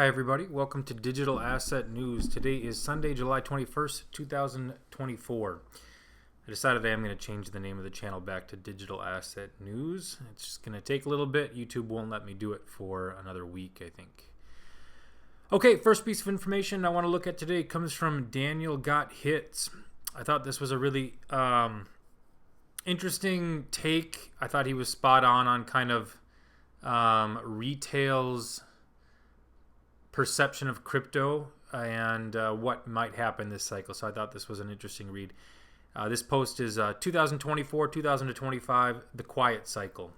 Hi everybody, welcome to Digital Asset News. Today is Sunday, July 21st, 2024. I decided I am going to change the name of the channel back to Digital Asset News. It's just going to take a little bit. YouTube won't let me do it for another week, I think. Okay, first piece of information I want to look at today comes from Daniel Got Hits. I thought this was a really interesting take. I thought he was spot on kind of retail's perception of crypto and what might happen this cycle. So I thought this was an interesting read. This post is 2024, 2025, the quiet cycle.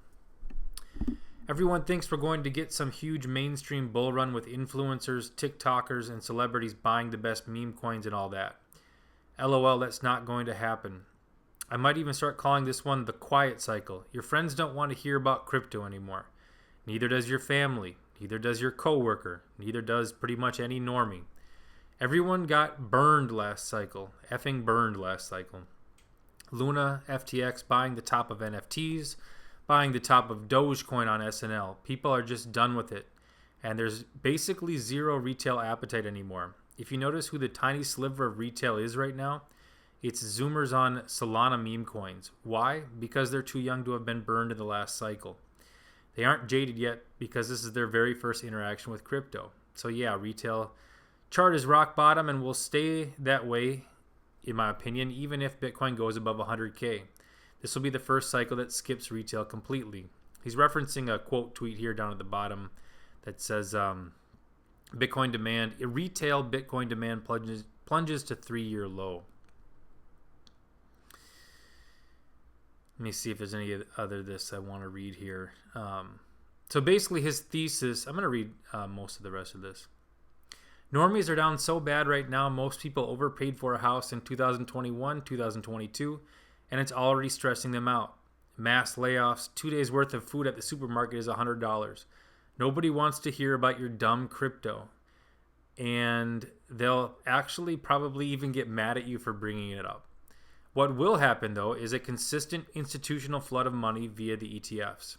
Everyone thinks we're going to get some huge mainstream bull run with influencers, TikTokers, and celebrities buying the best meme coins and all that. LOL, that's not going to happen. I might even start calling this one the quiet cycle. Your friends don't want to hear about crypto anymore. Neither does your family. Neither does your coworker. Neither does pretty much any normie. Everyone got burned last cycle. Effing burned last cycle. Luna, FTX buying the top of NFTs, buying the top of Dogecoin on SNL. People are just done with it. And there's basically zero retail appetite anymore. If you notice who the tiny sliver of retail is right now, it's Zoomers on Solana meme coins. Why? Because they're too young to have been burned in the last cycle. They aren't jaded yet because this is their very first interaction with crypto. So yeah, retail chart is rock bottom and will stay that way, in my opinion, even if Bitcoin goes above 100K. This will be the first cycle that skips retail completely. He's referencing a quote tweet here down at the bottom that says, retail Bitcoin demand plunges to 3-year low. Let me see if there's any other this I want to read here. So basically his thesis, I'm going to read most of the rest of this. Normies are down so bad right now, most people overpaid for a house in 2021, 2022, and it's already stressing them out. Mass layoffs, 2 days worth of food at the supermarket is $100. Nobody wants to hear about your dumb crypto. And they'll actually probably even get mad at you for bringing it up. What will happen, though, is a consistent institutional flood of money via the ETFs.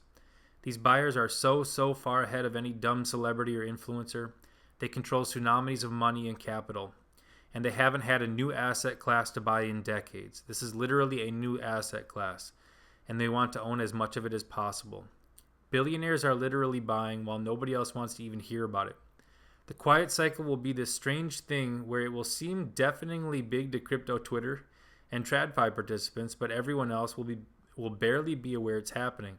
These buyers are so far ahead of any dumb celebrity or influencer. They control tsunamis of money and capital. And they haven't had a new asset class to buy in decades. This is literally a new asset class. And they want to own as much of it as possible. Billionaires are literally buying while nobody else wants to even hear about it. The quiet cycle will be this strange thing where it will seem deafeningly big to crypto Twitter and TradFi participants, but everyone else will barely be aware it's happening.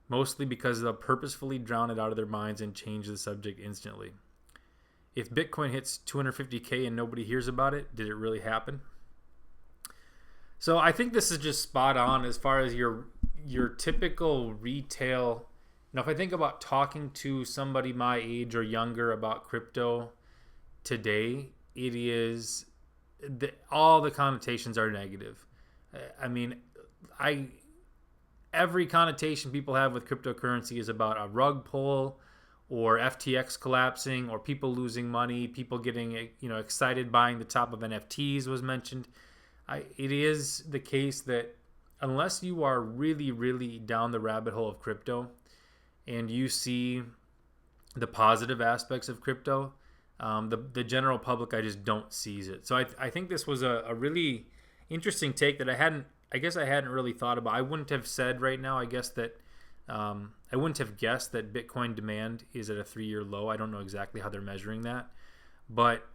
Mostly because they'll purposefully drown it out of their minds and change the subject instantly. If Bitcoin hits 250K and nobody hears about it, did it really happen? So I think this is just spot on as far as your typical retail. Now, if I think about talking to somebody my age or younger about crypto today, it is all the connotations are negative. I mean, every connotation people have with cryptocurrency is about a rug pull or FTX collapsing or people losing money, people getting excited buying the top of NFTs was mentioned. It is the case that unless you are really down the rabbit hole of crypto and you see the positive aspects of crypto, the general public, I just don't seize it. So I think this was a really interesting take that I hadn't really thought about. I wouldn't have said right now, I wouldn't have guessed that Bitcoin demand is at a 3-year low. I don't know exactly how they're measuring that. But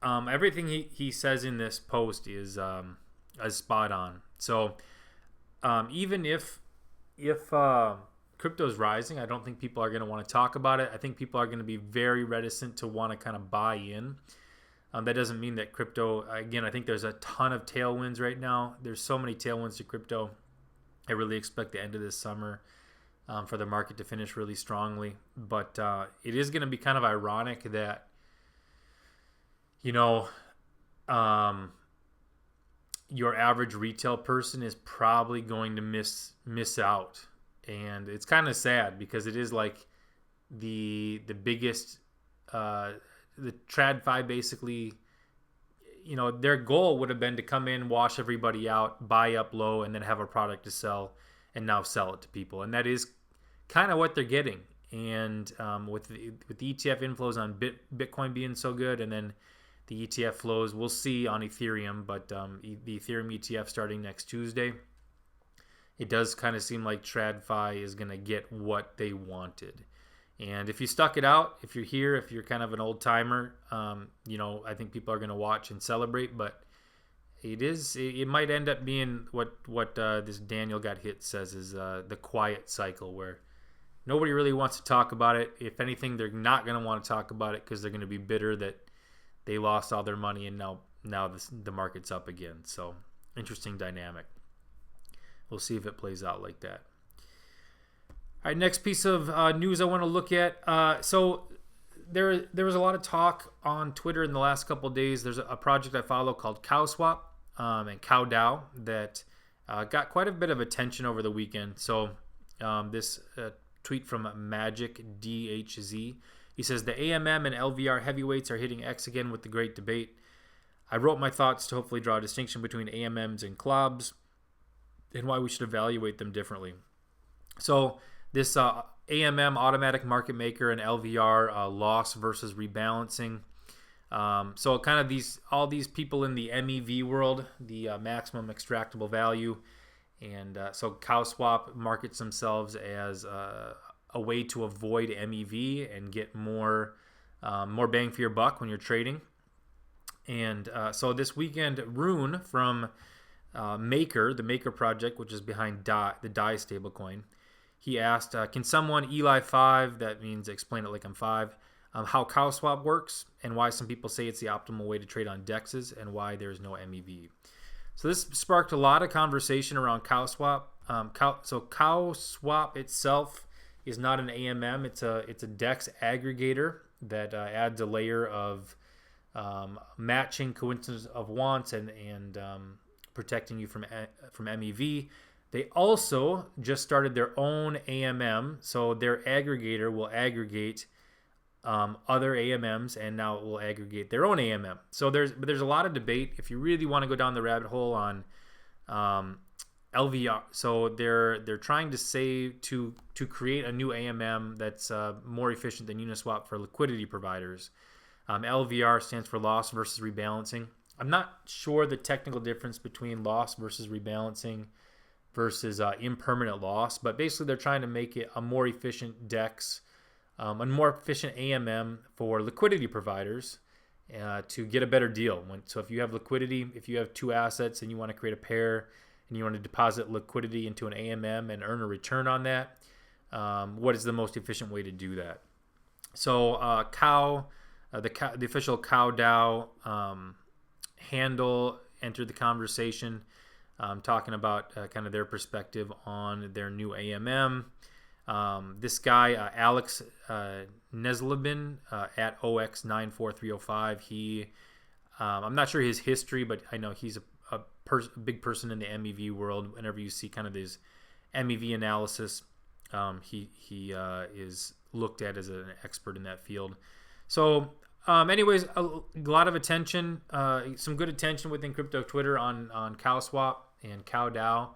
everything he says in this post is spot on. So even if crypto is rising, I don't think people are going to want to talk about it. I think people are going to be very reticent to want to kind of buy in. That doesn't mean that crypto, again, I think there's a ton of tailwinds right now. There's so many tailwinds to crypto. I really expect the end of this summer for the market to finish really strongly. But it is going to be kind of ironic that, your average retail person is probably going to miss out. And it's kind of sad because it is like the biggest, the TradFi basically, their goal would have been to come in, wash everybody out, buy up low, and then have a product to sell and now sell it to people. And that is kind of what they're getting. and with the ETF inflows on Bitcoin being so good, and then the ETF flows we'll see on Ethereum, but the Ethereum ETF starting next Tuesday, it does kind of seem like TradFi is going to get what they wanted. And if you stuck it out, if you're here, if you're kind of an old timer, I think people are going to watch and celebrate. But it might end up being what this Daniel Got Hit says is the quiet cycle, where nobody really wants to talk about it. If anything, they're not going to want to talk about it because they're going to be bitter that they lost all their money and now the market's up again. So interesting dynamic. We'll see if it plays out like that. All right, next piece of news I want to look at. So there was a lot of talk on Twitter in the last couple of days. There's a project I follow called CoWswap and CoWDAO that got quite a bit of attention over the weekend. So this tweet from Magic DHZ. He says, the AMM and LVR heavyweights are hitting X again with the great debate. I wrote my thoughts to hopefully draw a distinction between AMMs and clubs and why we should evaluate them differently. So this AMM, automatic market maker, and LVR, loss versus rebalancing. So kind of all these people in the MEV world, the maximum extractable value, and so CoWswap markets themselves as a way to avoid MEV and get more bang for your buck when you're trading. And so this weekend, Rune from Maker, the Maker project, which is behind the DAI stablecoin, he asked, can someone Eli 5, that means explain it like I'm 5, how CoWswap works and why some people say it's the optimal way to trade on DEXs and why there's no MEV. So this sparked a lot of conversation around CoWswap. So CoWswap itself is not an AMM. It's a DEX aggregator that adds a layer of matching coincidence of wants and protecting you from MEV. They also just started their own AMM, so their aggregator will aggregate other AMMs, and now it will aggregate their own AMM. So there's a lot of debate. If you really want to go down the rabbit hole on LVR, so they're trying to say to create a new AMM that's more efficient than Uniswap for liquidity providers. LVR stands for loss versus rebalancing. I'm not sure the technical difference between loss versus rebalancing versus impermanent loss, but basically they're trying to make it a more efficient DEX, a more efficient AMM for liquidity providers to get a better deal. So if you have liquidity, if you have two assets and you want to create a pair and you want to deposit liquidity into an AMM and earn a return on that, what is the most efficient way to do that? So the official CoWDAO handle entered the conversation, talking about kind of their perspective on their new AMM. This guy, Alex Neslabin at OX94305, I'm not sure his history, but I know he's a big person in the MEV world. Whenever you see kind of this MEV analysis, he is looked at as an expert in that field. So anyways, a lot of attention, some good attention within crypto Twitter on CoWswap and CoWDAO.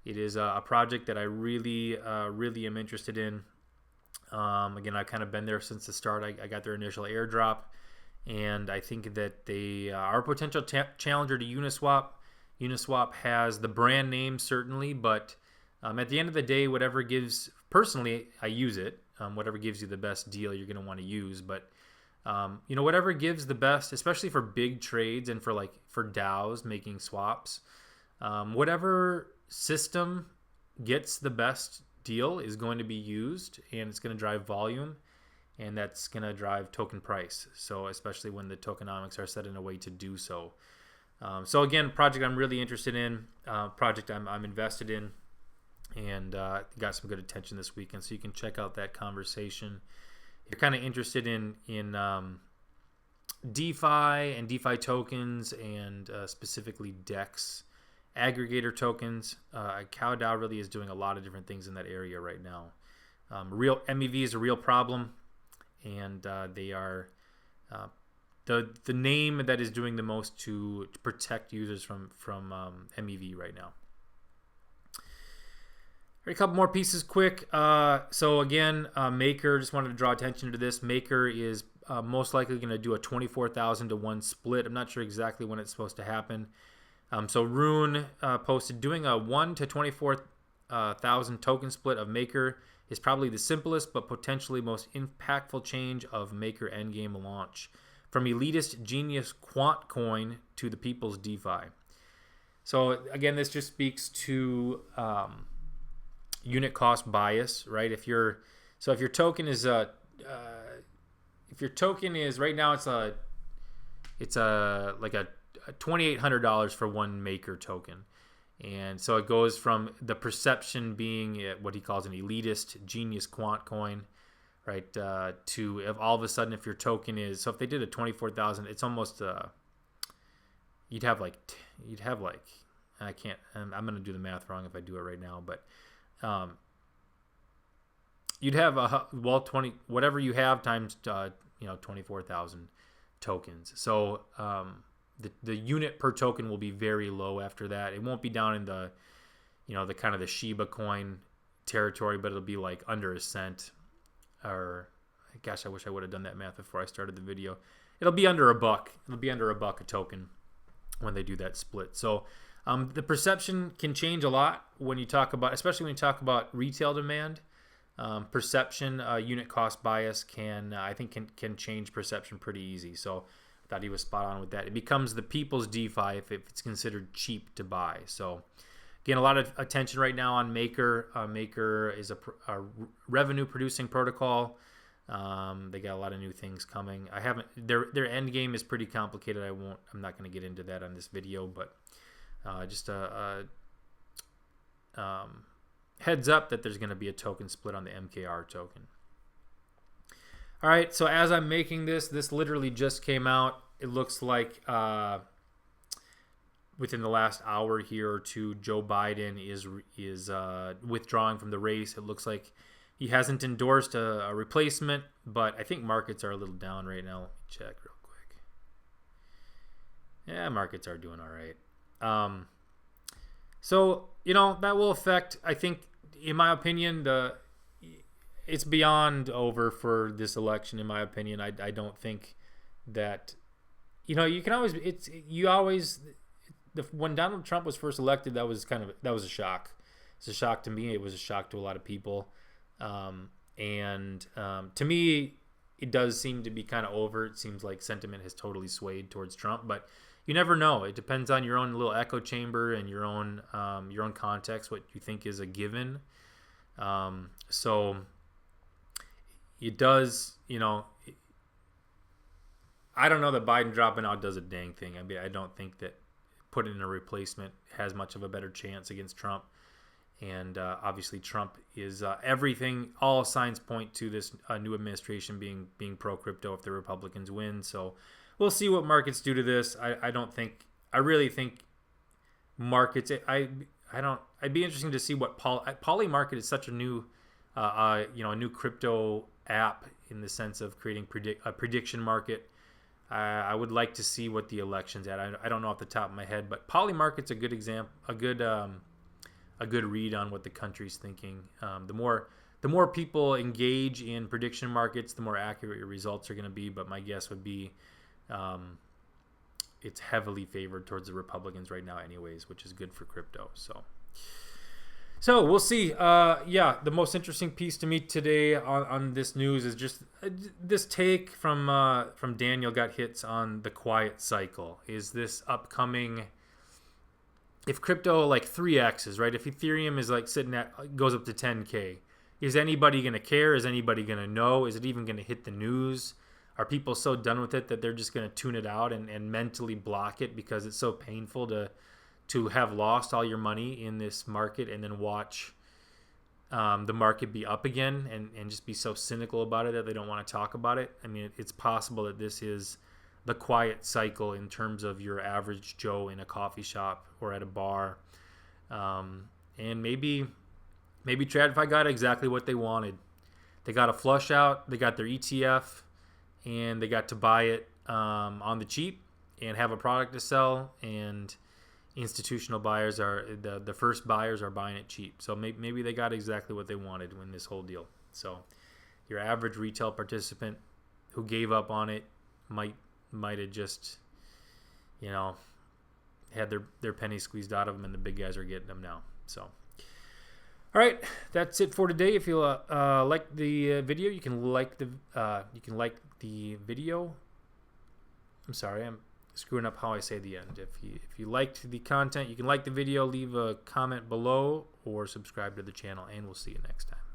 It is a project that I really am interested in. Again, I've kind of been there since the start. I got their initial airdrop, and I think that they are a potential challenger to Uniswap. Uniswap has the brand name, certainly, but at the end of the day, whatever gives, personally, I use it. Whatever gives you the best deal, you're going to want to use. But whatever gives the best, especially for big trades and for DAOs making swaps, whatever system gets the best deal is going to be used, and it's going to drive volume, and that's going to drive token price. So especially when the tokenomics are set in a way to do so. So again, project I'm really interested in, project I'm invested in, and got some good attention this weekend. So you can check out that conversation. If you're kind of interested in DeFi and DeFi tokens, and specifically DEX aggregator tokens, CoWDAO really is doing a lot of different things in that area right now. Real MEV is a real problem, and they are the name that is doing the most to protect users from MEV right now. A couple more pieces quick. So again, Maker, just wanted to draw attention to this. Maker is most likely going to do a 24,000 to 1 split. I'm not sure exactly when it's supposed to happen. So Rune posted doing a 1 to 24,000 token split of Maker is probably the simplest but potentially most impactful change of Maker endgame launch. From elitist genius quant coin to the people's DeFi. So again, this just speaks to unit cost bias, right? If your token is right now it's like a $2,800 for one Maker token, and so it goes from the perception being what he calls an elitist genius quant coin, right? To if all of a sudden if your token is, so if they did a 24,000, it's almost you'd have like I can't, I'm gonna do the math wrong if I do it right now, but you'd have 20 whatever you have times 24,000 tokens. So the unit per token will be very low after that. It won't be down in the the kind of the Shiba coin territory, but it'll be like under a cent. Or gosh, I wish I would have done that math before I started the video. It'll be under $1. It'll be under $1 a token when they do that split. So the perception can change a lot when you talk about, especially when you talk about retail demand. Perception, unit cost bias can change perception pretty easy. So I thought he was spot on with that. It becomes the people's DeFi if it's considered cheap to buy. So again, a lot of attention right now on Maker. Maker is a revenue producing protocol. They got a lot of new things coming. Their end game is pretty complicated. I'm not going to get into that on this video, but just a heads up that there's going to be a token split on the MKR token. All right, so as I'm making this literally just came out. It looks like within the last hour here or two, Joe Biden is withdrawing from the race. It looks like he hasn't endorsed a replacement, but I think markets are a little down right now. Let me check real quick. Yeah, markets are doing all right. So that will affect, I think, in my opinion, it's beyond over for this election. In my opinion, I don't think that you can always when Donald Trump was first elected, that was a shock. It's a shock to me. It was a shock to a lot of people, and to me, it does seem to be kind of over. It seems like sentiment has totally swayed towards Trump, but you never know. It depends on your own little echo chamber and your own context, what you think is a given. So it does, I don't know that Biden dropping out does a dang thing. I mean, I don't think that putting in a replacement has much of a better chance against Trump. And obviously Trump is everything. All signs point to this new administration being pro-crypto if the Republicans win. So we'll see what markets do to this. I really think markets. I'd be interesting to see what Polymarket is such a new, a new crypto app in the sense of creating a prediction market. I would like to see what the election's at. I don't know off the top of my head, but Polymarket's a good example, a good read on what the country's thinking. The more people engage in prediction markets, the more accurate your results are going to be. But my guess would be it's heavily favored towards the Republicans right now anyways, which is good for crypto. So we'll see. The most interesting piece to me today on this news is just this take from Daniel got hits on the quiet cycle. Is this upcoming, if crypto like 3x's, right? If Ethereum is like goes up to 10K, is anybody going to care? Is anybody going to know? Is it even going to hit the news? Are people so done with it that they're just going to tune it out and mentally block it because it's so painful to have lost all your money in this market and then watch the market be up again and just be so cynical about it that they don't want to talk about it? I mean, it's possible that this is the quiet cycle in terms of your average Joe in a coffee shop or at a bar. And maybe TradFi got exactly what they wanted. They got a flush out, they got their ETF, and they got to buy it on the cheap and have a product to sell. And institutional buyers are the first buyers are buying it cheap. So maybe they got exactly what they wanted in this whole deal. So your average retail participant who gave up on it might have just, you know, had their penny squeezed out of them, and the big guys are getting them now. So, all right, that's it for today. If you like the video, you can like the video. I'm sorry, I'm screwing up how I say the end. If you liked the content, you can like the video, leave a comment below, or subscribe to the channel, and we'll see you next time.